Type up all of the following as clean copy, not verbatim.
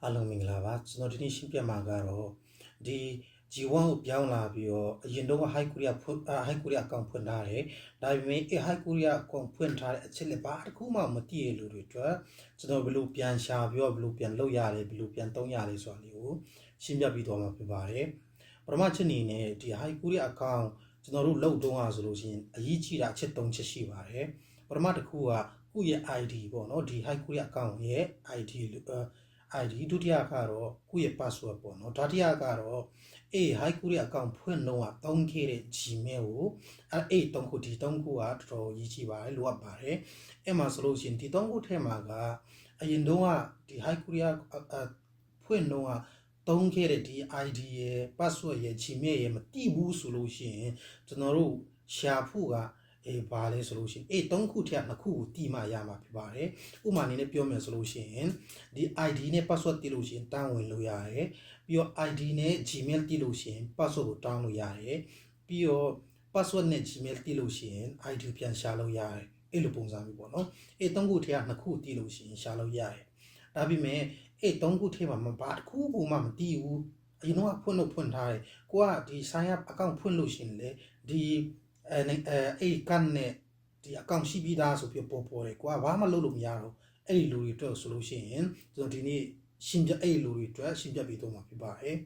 အားလုံးမင်္ဂလာပါကျွန်တော်ဒီနေ့ရှင်းပြမှာကတော့ဒီ G1 ကိုပြောင်းလာပြီးတော့အရင်တော့ High Korea အကောင့်ဖွင့်ထားတယ်ဒါပေမဲ့ High Korea အကောင့်ဖွင့်ထားတဲ့အချက်လက်ပါတစ်ခုမှမသိရလို့တွေအတွက်ကျွန်တော်ဘယ်လိုပြန်ရှာပြီးတော့ဘယ်လိုပြန်လုပ်ရတယ်ဘယ်လိုပြန်သုံးရလဲဆိုတာလေးကိုရှင်းပြပြီးတော့မှာဖြစ်ပါတယ်ပထမချက်အနေနဲ့ဒီ High Korea အကောင့်ကျွန်တော်တို့လုပ်တော့ဟာဆိုလို့ရှိရင်အရေးကြီးတာအချက်၃ချက်ရှိပါတယ်ပထမတစ်ခုကကိုယ့်ရဲ့ ID ပေါ့နော်ဒီ High Korea အကောင့်ရဲ့ ID ဒုတိယကတော့ကိုယ့်ရဲ့ password ပေါ့နော်တတိယကတော့High Korea အကောင့်ဖွင့်တော့သုံးခဲ့တဲ့ Gmail ကိုသုံးခုဒီသုံးခုကတော်တော်ရေးကြည့်ပါတယ်လိုအပ်ပါတယ်အဲ့မှာဆိုလို့ရှိရင်ဒီသုံးခုထဲမှာကအရင်တော့ဒီ High Korea ဖွင့်တော့သုံးခဲ့တဲ့ဒီ ID ရဲ့ password ရဲ့ Gmail ရဲ့မတိဘူးဆိုလို့ရှိရင်ကျွန်တော်တို့ရှာဖို့ကဘာလဲဆိုလို့ရှိရင်သုံးခုထက်နှစ်ခုကိုတီးမှရမှာဖြစ်ပါတယ်ဥပမာအနေနဲ့ပြောမယ်ဆိုလို့ရှိရင်ဒီ ID နဲ့ password တီးလို့ရှိရင်တန်းဝင်လို့ရတယ်ပြီးတော့ ID နဲ့ Gmail တီးလို့ရှိရင် password ကိုတောင်းလို့ရတယ်ပြီးတော့ password နဲ့ Gmail တီးလို့ရှိရင် ID ပြန်ရှာလို့ရတယ်အဲ့လိုပုံစံမျိုးပေါ့နော်သုံးခုထက်နှစ်ခုတီးလို့ရှိရင်ရှာလို့ရတယ်ဒါပေမဲ့သုံးခုထဲမှာဘာတစ်ခုမှမတီးဘူးအရင်တော့ဖွင့်ထားတယ်ကိုကဒီ sign up account ဖွင့်လို့ရှိရင်လေဒီကန်နဲ့ဒီအကောင့်ရှိပြီးသားဆိုပြီးပေါ်တယ်ကွာဘာမှလုပ်လို့မရတော့အဲ့ဒီလူတွေအတွက်ဆိုလို့ရှိရင်ကျွန်တော်ဒီနေ့ရှင်းပြအဲ့ဒီလူတွေအတွက်ရှင်းပြပေးတော့မှာဖြစ်ပါတယ်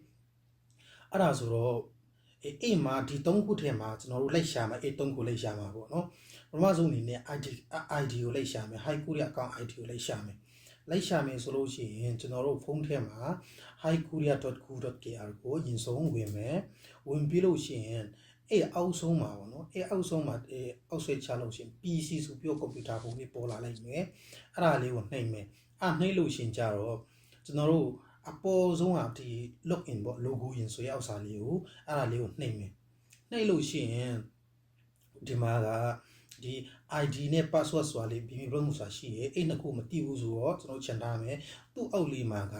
အဲ့ဒါဆိုတော့မှာဒီ၃ခုထဲမှာကျွန်တော်တို့လိုက်ရှာမှာ၃ခုလိုက်ရှာမှာပေါ့နော်ပထမဆုံးအနေနဲ့ ID ကိုလိုက်ရှာမယ် High Korea account ID ကိုလိုက်ရှာမယ်ဆိုလို့ရှိရင်ကျွန်တော်တို့ဖုန်းထဲမှာ highkorea.go.kr ကိုရင်ဆုံးဝင်မယ်ဝင်ပြီးလို့ရှိရင်အောက်ဆုံးမှာပေါ့နော်အောက်ဆုံးမှာအောက်ဆွဲချလို့ရှိရင် PC ဆိုပြီးကွန်ပျူတာပုံလေးပေါ်လာလိုက်မယ်အဲ့ဒါလေးကိုနှိပ်မယ်နှိပ်လို့ရှိရင်ကြတော့ကျွန်တော်တို့အပေါ်ဆုံးကဒီ login ပေါ့ logo ရင်ဆိုရအောက်စာလေးကိုအဲ့ဒါလေးကိုနှိပ်မယ်နှိပ်လို့ရှိရင်ဒီမှာကဒီ ID နဲ့ password ဆိုတာလေးပြီးဘယ်လိုဆိုတာရှိရဲအဲ့နှစ်ခုမသိဘူးဆိုတော့ကျွန်တော်ချန်ထားမယ်သူ့အောက်လေးမှာက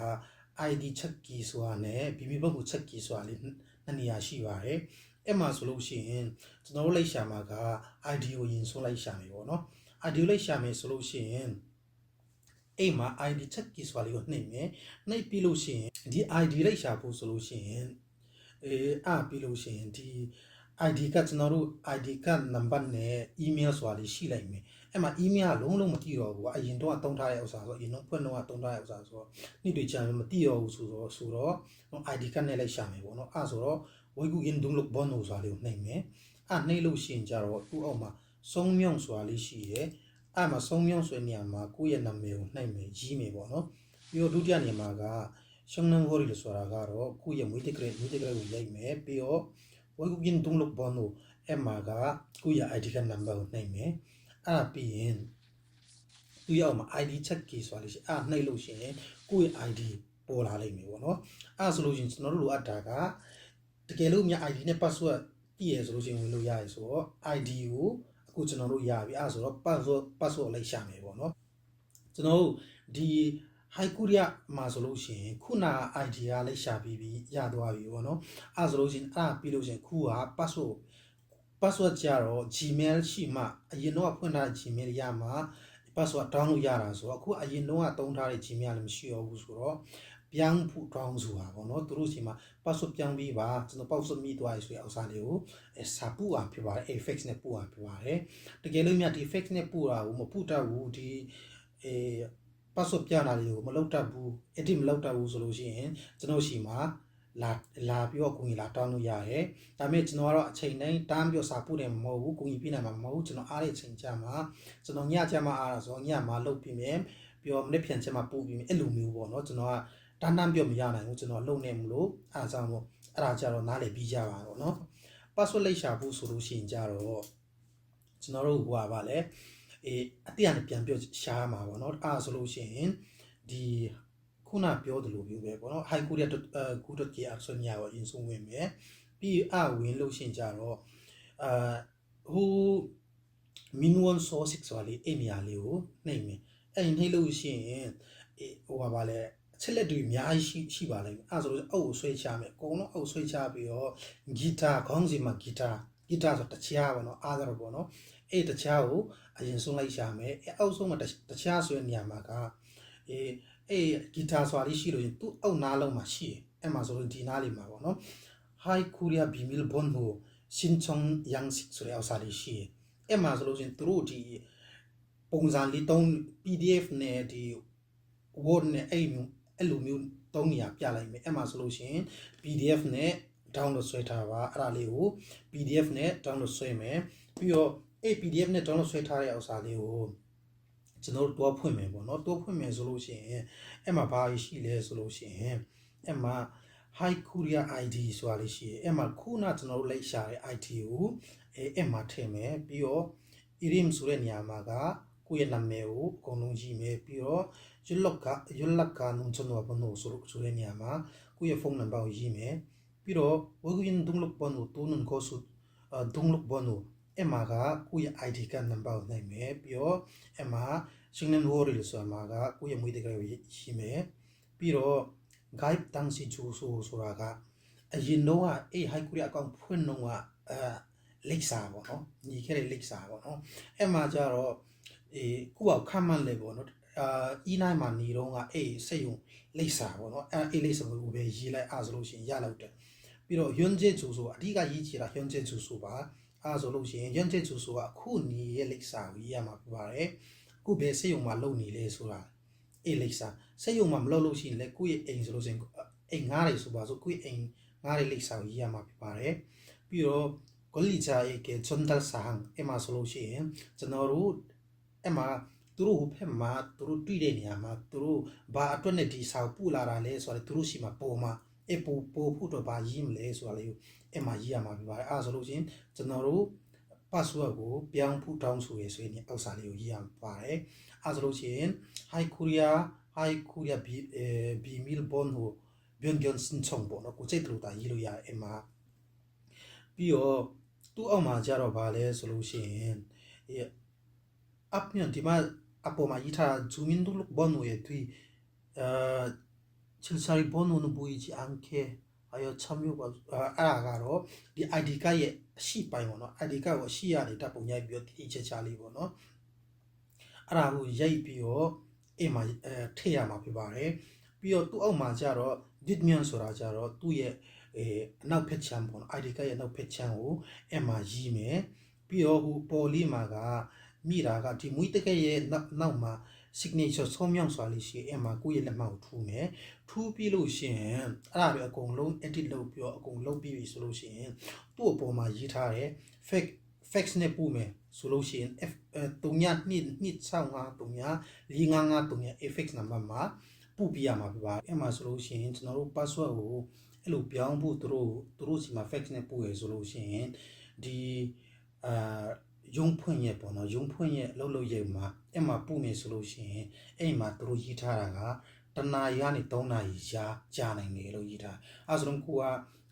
ID check key ဆိုတာနဲ့ပြီးဘယ်လို check key ဆိုတာလေးနှစ်နေရာရှိပါတယ်အဲ့မှာဆိုလို့ရှိရင်ကျွန်တော်တို့လိုက်ရှာမှာက ID ကိုရင်ဆုံးလိုက်ရှာမယ်ပေါ့နော် ID ကိုလိုက်ရှာမယ်ဆိုလို့ရှိရင်အဲ့မှာ ID check key ဆိုတာလေးကိုနှိပ်မယ်နှိပ်ပြီးလို့ရှိရင်ဒီ ID လိုက်ရှာဖို့ဆိုလို့ရှိရင်ပြီးလို့ရှိရင်ဒီ ID ကကျွန်တော်တို့ ID ကနံပါတ်နဲ့ email ဆိုတာလေးရှိလိုက်မယ်အဲ့မှာ email ကလုံးမသိတော့ဘူးအရင်တော့တုံးထားတဲ့ဥစ္စာဆိုအရင်တော့ဖွင့်တော့တုံးထားတဲ့ဥစ္စာဆိုတော့နေ့တွေကြာမသိတော့ဘူးဆိုတော့ ID ကနဲ့လိုက်ရှာမယ်ပေါ့နော်ဆိုတော့ဝိုက်ကူကင်းဒုံလို့ဘောနိုဆိုတာလေးကိုနှိပ်မယ်နှိပ်လို့ရှိရင်ကြတော့သူ့အောက်မှာစုံမြောင်ဆိုတာလေးရှိရဲမှာစုံမြောင်ဆိုတဲ့နေရာမှာကိုယ့်ရဲ့နာမည်ကိုနှိပ်မယ်ရေးမယ်ပေါ့နော်ပြီးတော့ဒုတိယနေရာမှာကရှင်းနံဟိုရီလို့ဆိုတာကတော့ကိုယ့်ရဲ့မွေးတက်ကလေးကိုရိုက်မယ်ပြီးတော့ဝိုက်ကူကင်းဒုံလို့ဘောနိုမှာကကိုယ့်ရဲ့ ID ကနံပါတ်ကိုနှိပ်မယ်ပြီးရင်သူ့ရောက်မှာ ID check key ဆိုတာလေးရှိနှိပ်လို့ရှိရင်ကိုယ့်ရဲ့ ID ပေါ်လာလိမ့်မယ်ပေါ့နော်ဆိုလို့ရှိရင်ကျွန်တော်တို့လိုအပ်တာကတကယ်လို့များ ID နဲ့ password ပြည့်ရဆိုလို့ရှိရင်ဝင်လို့ရရဆိုတော့ ID ကိုအခုကျွန်တော်တို့ရပြီဆိုတော့ password လိုက်ရှာမယ်ပေါ့နော်ကျွန်တော်တို့ဒီ High Korea မှာဆိုလို့ရှိရင်ခုန ID ကလိုက်ရှာပြီးရသွားပြီပေါ့နော်ဆိုလို့ရှိရင်ပြီးလို့ရှိရင်ခုက password ကြတော့ Gmail ရှိမှအရင်တော့ဖွင့်ထား Gmail ရမှာ password တောင်းလို့ရတာဆိုတော့အခုအရင်တော့တုံးထားတဲ့ Gmail လည်းမရှိတော့ဘူးဆိုတော့ပြောင်းဖို့တောင်းဆိုတာပေါ့နော်သူတို့စီမှာ password ပြောင်းပြီးပါကျွန်တော် password မိသွားပြီဆိုရအောင်စားလေးကိုစာပူအောင်ဖြစ်ပါတယ် fix နဲ့ပူအောင်ဖြစ်ပါတယ်တကယ်လို့မြတ်ဒီ fix နဲ့ပူတာကိုမပူတတ်ဘူးဒီpassword ပြတာလေးကိုမလုပ်တတ်ဘူး edit မလုပ်တတ်ဘူးဆိုလို့ရှိရင်ကျွန်တော်စီမှာလာပြီးတော့ကိုကြီးလာတောင်းလို့ရတယ်ဒါပေမဲ့ကျွန်တော်ကတော့အချိန်တိုင်းတန်းပြီးစာပို့တယ်မဟုတ်ဘူးကိုကြီးပြနိုင်မှာမဟုတ်ဘူးကျွန်တော်အားတဲ့အချိန်ကြာမှာကျွန်တော်ညချမ်းမှာအားဆိုညမှာလုပ်ပြီးမယ်ပြီးတော့မနေ့ပြန်ချက်မှာပို့ပြီးမယ်အဲ့လိုမျိုးပေါ့နော်ကျွန်တော်ကတန်းပြောမရနိုင်ဘူးကျွန်တော်လုံနေမလို့အားကြောင့်မို့အဲ့ဒါကြတော့နားလေပြီးကြပါတော့နော် password လိုက်ရှာဖို့ဆိုလို့ရှိရင်ကြတော့ကျွန်တော်တို့ဟိုပါလဲအတိအကျပြန်ပြောရှားမှာပေါ့နော်ဆိုလို့ရှိရင်ဒီခုနပြောသလိုမျိုးပဲပေါ့နော် highkorea.go.kr ဆိုနေရာကိုရင်ဆုံးဝင်မယ်ပြီးဝင်လို့ရှိရင်ကြတော့ဟို minimum source ဆိုတာလေးအဲ့နေရာလေးကိုနှိပ်မယ်နှိပ်လို့ရှိရင်ဟိုပါလဲအချက်လက်တွေအများကြီးရှိပါလိမ့်မယ်ဆိုလို့အောက်ကိုဆွဲချမယ်အကုန်လုံးအောက်ဆွဲချပြီးတော့ guitar ခေါင်းစီမှာ guitar ဆိုတခြားပေါ့နော်အားတော့ပေါ့နော်အဲ့တခြားကိုအရင်ဆုံးလိုက်ရှာမယ်အောက်ဆုံးမှာတခြားဆိုတဲ့နေရာမှာက ဂီတာဆိုတာလေးရှိလို့ရင်သူ့အောက်နားလုံးမှာရှိတယ်အဲ့မှာဆိုလို့ဒီနားလေးမှာပေါ့နော် Hi Korea Bimil Bon ကို Shinchong Yangsik ဆိုတဲ့ဥစ္စာလေးရှိတယ်အဲ့မှာဆိုလို့ရင်သူတို့ဒီပုံစံလေးတုံး PDF နဲ့ဒီ Word နဲ့အဲ့လိုမျိုးတုံးနေရပြလိုက်မယ်အဲ့မှာဆိုလို့ရှိရင် PDF နဲ့ download ဆွဲထားပါအဲ့ဒါလေးကို PDF နဲ့ download ဆွဲမယ်ပြီးတော့အဲ့ PDF နဲ့ download ဆွဲထားတဲ့ဥစ္စာလေးကိုကျွန်တော်တို့တွားဖွင့်မယ်ပေါ့နော်တွားဖွင့်မယ်ဆိုလို့ရှိရင်အဲ့မှာဘာရှိလဲဆိုလို့ရှိရင်အဲ့မှာ Hi Korea ID ဆိုတာလေးရှိတယ်အဲ့မှာခုနကျွန်တော်တို့လိုက်ရှာတဲ့ ID ကိုအဲ့မှာထည့်မယ်ပြီးတော့ irim ဆိုတဲ့နေရာမှာကကိုယ့်ရဲ့နာမည်ကိုအကုန်လုံးရေးမယ်ပြီးတော့연락가 전화번호ဆိုတဲ့နေရာမှာကိုယ့်ရဲ့ဖုန်းနံပါတ်ကိုရေးမယ်ပြီးတော့ 외국인 등록번호 또는 거수 등록번호အဲ့မှာကကိုယ့်ရဲ့ ID ကနံပါတ်ကိုနိုင်မယ်ပြီးတော့အဲ့မှာ 식년월일ဆိုတာမှာကကိုယ့်ရဲ့မွေးတက္ကရာကိုရေးမယ်ပြီးတော့ 가입 당시 주소ဆိုတာကအရင်တော့အဲ့ Hi Korea အကောင့်ဖွင့်တော့လိပ်စာပေါ့နော်ညီခဲ့တဲ့လိပ်စာပေါ့နော်အဲ့မှာကျတော့ကိုယ့်ဘာခန့်မှန်းလဲပေါ့နော်E9မှာနေတော့ကအဲ့စိတ်ယုံလိပ်စာပေါ့နော်အဲ့လိပ်စာကိုပဲရေးလိုက်အားဆိုလို့ရှိရင်ရလောက်တယ်ပြီးတော့ 현재 주소အဓိကရေးချင်တာ 현재 주소 ပါအားဆိုလို့ရှိရင် 현재 주소 ကအခုနေရဲ့လိပ်စာကိုရေးရမှာပြပါတယ်အခုဘယ်စိတ်ယုံမှာလုံနေလဲဆိုတာအဲ့လိပ်စာစိတ်ယုံမှာမလုံလို့ရှိရင်လည်းကိုယ့်ရဲ့အိမ်ဆိုလို့ရှိရင်အိမ်ငားတယ်ဆိုပါဆိုကိုယ့်အိမ်ငားတဲ့လိပ်စာကိုရေးရမှာပြပါတယ်ပြီးတော့ 권리자에게 전달 사항အဲ့မှာဆိုလို့ရှိရင်ကျွန်တော်တို့အဲ့မှာသူတို့ဘက်မှာသူတို့တွေ့တဲ့နေရာမှာသူတို့ဘာအတွက်နဲ့ဒီစာကိုပို့လာတာလဲဆိုတော့သူတို့ရှိမှာပေါ်မှာပို့ဖို့တော့ဘာရေးမလဲဆိုတာလေးကိုအဲ့မှာရေးရမှာပြပါတယ်အဲ့ဆိုလို့ရှိရင်ကျွန်တော်တို့ password ကိုပြောင်းဖို့တောင်းဆိုရဆိုရင်ဥစ္စာလေးကိုရေးရမှာပါတယ်အဲ့ဆိုလို့ရှိရင် Hi Korea 비밀번호 변경 신청ပေါ့နော်ကိုစိတ်တူတာရေးလို့ရတယ်အဲ့မှာပြီးတော့သူ့အောက်မှာကြတော့ဗာလဲဆိုလို့ရှိရင်앞면ဒီမှာအပေါ်မှာရေးထား 주민등록번호에 뒤 실사리 번호는 보이지 않게 하여 참여가 알아가로 이 ID 카드의 Cပိုင်းပေါ့နော် ID ကကို C ကနေတပ်ပုံရိုက်ပြီးတော့ဒီချက်ချလေးပေါ့နော်အဲ့ဒါကိုရိုက်ပြီးတော့အိမ်မှာထည့်ရမှာဖြစ်ပါတယ်ပြီးတော့သူ့အောက်မှာကြတော့ Ditmyan ဆိုတာကြတော့သူ့ရဲ့အနောက်ဖက်ချမ်းပေါ့နော် ID ကရဲ့နောက်ဖက်ချမ်းကိုအဲ့မှာရေးမယ်ပြီးတော့ဟိုပေါ်လေးမှာကမိတာကဒီမွေးတကယ်ရဲ့နောက်မှာ signature ဆုံးမြောက်စွာလေးရှိအဲ့မှာကိုယ့်ရဲ့လက်မှတ်ကိုထူမယ်ထူပြီးလို့ရှိရင်အဲ့ဒါတွေအကုန်လုံး edit လုပ်ပြီးတော့အကုန်လုပ်ပြီးပြီဆိုလို့ရှိရင်သူ့အပေါ်မှာရေးထားတယ် fax နဲ့ပို့မယ်ဆိုလို့ရှိရင် FX နံပါတ်မှာပို့ပြရမှာပြပါအဲ့မှာဆိုလို့ရှိရင်ကျွန်တော်တို့ password ကိုအဲ့လိုပြောင်းဖို့သူတို့စီမှာ fax နဲ့ပို့ရဆိုလို့ရှိရင်ဒီရုံးဖွင့်ရဲ့ပေါ့နော်ရုံးဖွင့်ရဲ့လောက်ရဲ့မှာအဲ့မှာပို့မယ်ဆိုလို့ရှိရင်အဲ့မှာသူတို့ရေးထားတာကတနာရီကနေ3နာရီကြာနိုင်တယ်လို့ရေးထားအဲ့ဆိုတော့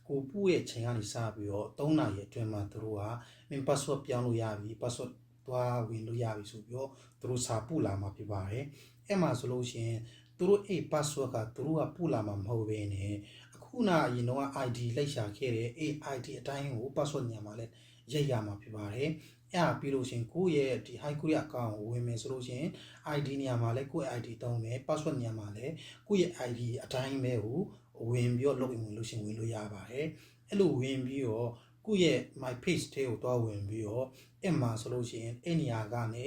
ကိုပို့ရဲ့ချိန်ကနေစပြီးတော့3နာရီအတွင်းမှာသူတို့က min password ပြောင်းလို့ရပြီ password သွားဝင်လို့ရပြီဆိုပြီးတော့သူတို့စာပို့လာမှာဖြစ်ပါတယ်အဲ့မှာဆိုလို့ရှိရင်သူတို့အဲ့ password ကသူတို့ကပို့လာမှာမဟုတ်ဘဲနဲ့အခုနအရင်တော့ ID လိုက်ရှာခဲ့တဲ့အဲ့ ID အတိုင်းကို password ညမှာလဲရိုက်ရမှာဖြစ်ပါတယ်အဲ့ပြီးလို့ရှိရင်ကိုယ့်ရဲ့ဒီ Hi Korea account ကိုဝင်မယ်ဆိုလို့ရှိရင် ID နေရာမှာလဲကိုယ့် ID တောင်းမယ် password နေရာမှာလဲကိုယ့်ရဲ့ ID အတိုင်းပဲကိုဝင်ပြီးတော့ login ဝင်လို့ရှိရင်ဝင်လို့ရပါတယ်အဲ့လိုဝင်ပြီးတော့ကိုယ့်ရဲ့ my page ထဲကိုတွားဝင်ပြီးတော့အဲ့မှာဆိုလို့ရှိရင်အဲ့နေရာကနေ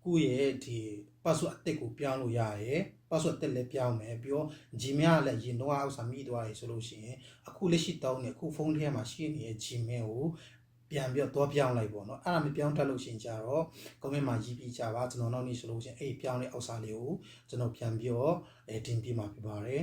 ကိုယ့်ရဲ့ဒီ password အသစ်ကိုပြောင်းလို့ရတယ် password တက်လည်းပြောင်းမယ်ပြီးတော့ Gmail လည်းရင်တော့အောက်စာမိသွားတယ်ဆိုလို့ရှိရင်အခုလက်ရှိတောင်းနေအခုဖုန်းထဲမှာရှိနေတဲ့ Gmail ကိုပြန်ပြီးတော့ပြောင်းလိုက်ပေါ့နော်အဲ့ဒါမပြောင်းတတ်လို့ရှိရင်ကြတော့ comment မှာရေးပြီးကြပါကျွန်တော်နောက်နေ့ဆိုလို့ရှိရင်အဲ့ပြောင်းတဲ့အောက်စာလေးကိုကျွန်တော်ပြန်ပြီးတော့တင်ပြမှာဖြစ်ပါတယ်